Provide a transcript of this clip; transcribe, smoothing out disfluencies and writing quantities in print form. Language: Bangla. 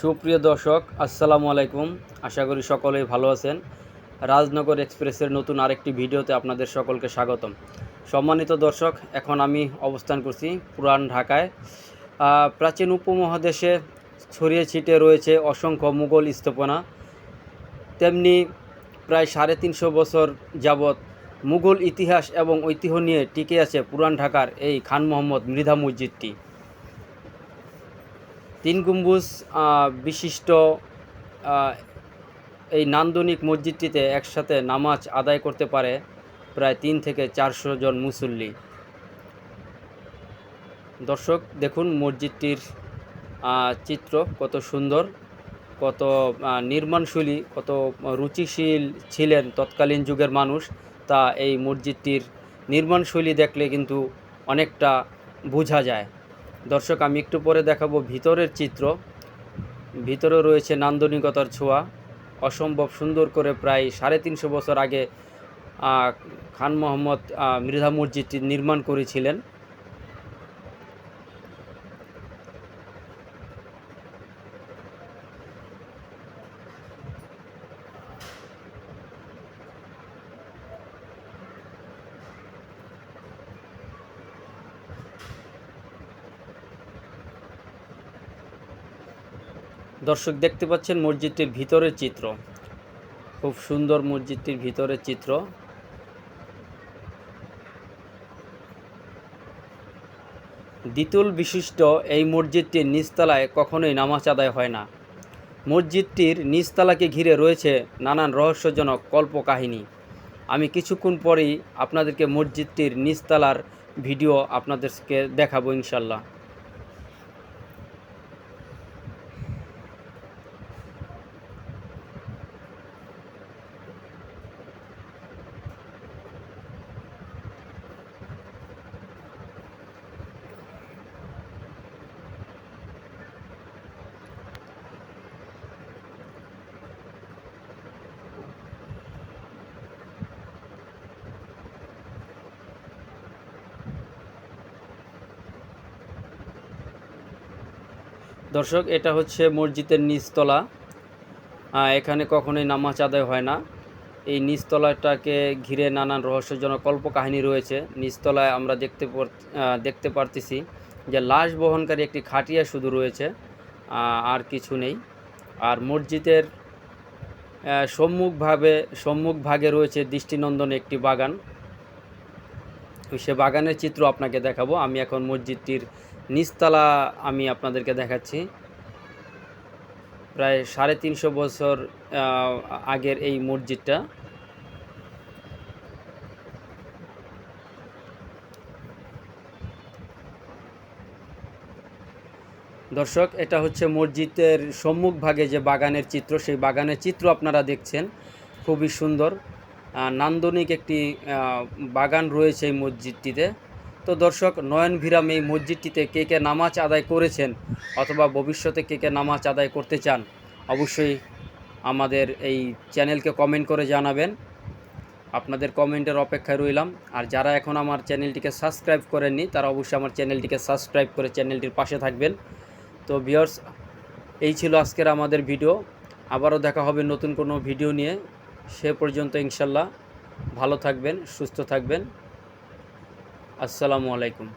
সুপ্রিয় দর্শক, আসসালামু আলাইকুম। আশা করি সকলেই ভালো আছেন। রাজনগর এক্সপ্রেসের নতুন আরেকটি ভিডিওতে আপনাদের সকলকে স্বাগতম। সম্মানিত দর্শক, এখন আমি অবস্থান করছি পুরান ঢাকায়। প্রাচীন উপমহাদেশে ছড়িয়ে ছিটিয়ে রয়েছে অসংখ্য মুঘল স্থাপনা। তেমনি প্রায় 350 বছর যাবৎ মুঘল ইতিহাস এবং ঐতিহ্য নিয়ে টিকে আছে পুরান ঢাকার এই খান মোহাম্মদ মৃধা মসজিদটি। 3 গম্বুজ বিশিষ্ট এই নান্দনিক মসজিদটিতে একসাথে নামাজ আদায় করতে পারে প্রায় 3 থেকে 400 জন মুসল্লি। দর্শক দেখুন মসজিদটির চিত্র কত সুন্দর, কত নির্মাণশৈলী, কত রুচিশীল ছিলেন তৎকালীন যুগের মানুষ, তা এই মসজিদটির নির্মাণশৈলী দেখলে কিন্তু অনেকটা বোঝা যায়। দর্শক, আমি একটু পরে দেখাবো ভিতরের চিত্র। ভিতরে রয়েছে নান্দনিকতার ছোঁয়া। অসম্ভব সুন্দর করে প্রায় 350 বছর আগে খান মোহাম্মদ মৃধা মসজিদটি নির্মাণ করেছিলেন। দর্শক দেখতে পাচ্ছেন মসজিদটির ভিতরের চিত্র, খুব সুন্দর মসজিদটির ভিতরের চিত্র। দ্বিতল বিশিষ্ট এই মসজিদটির নিচতলায় কখনোই নামাজ আদায় হয় না। মসজিদটির নিচতলাকে ঘিরে রয়েছে নানান রহস্যজনক কল্পকাহিনী। আমি কিছুক্ষণ পরেই আপনাদেরকে মসজিদটির নিচতলার ভিডিও আপনাদেরকে দেখাবো ইনশাল্লাহ। দর্শক, এটা হচ্ছে মসজিদের নিচতলা। এখানে কখনোই নামাজ আদায় হয় না। এই নিচতলাটাকে ঘিরে নানান রহস্যজনক কল্পকাহিনী রয়েছে। নিচতলায় আমরা দেখতে পারতেছি যে লাশ বহনকারী একটি খাটিয়া শুধু রয়েছে, আর কিছু নেই। আর মসজিদের সম্মুখভাগে রয়েছে দৃষ্টিনন্দন একটি বাগান। সে বাগানের চিত্র আপনাকে দেখাবো। আমি এখন মসজিদটির নিচতলা আমি আপনাদেরকে দেখাচ্ছি। প্রায় 350 বছর আগের এই মসজিদটা। দর্শক, এটা হচ্ছে মসজিদের সম্মুখভাগে যে বাগানের চিত্র, সেই বাগানের চিত্র আপনারা দেখছেন। খুবই সুন্দর নান্দনিক একটি বাগান রয়েছে এই মসজিদটিতে। তো দর্শক, নয়নভিরাম এই মসজিদটিতে কে কে নামাজ আদায় করেছেন অথবা ভবিষ্যতে কে কে নামাজ আদায় করতে চান, অবশ্যই আমাদের এই চ্যানেলকে কমেন্ট করে জানাবেন। আপনাদের কমেন্টের অপেক্ষায় রইলাম। আর যারা এখন আমার চ্যানেলটিকে সাবস্ক্রাইব করেননি, তারা অবশ্যই আমার চ্যানেলটিকে সাবস্ক্রাইব করে চ্যানেলটির পাশে থাকবেন। তো ভিউয়ার্স, এই ছিল আজকের আমাদের ভিডিও। আবারও দেখা হবে নতুন কোনো ভিডিও নিয়ে। সে পর্যন্ত ইনশাল্লাহ ভালো থাকবেন, সুস্থ থাকবেন। আসসালামু আলাইকুম।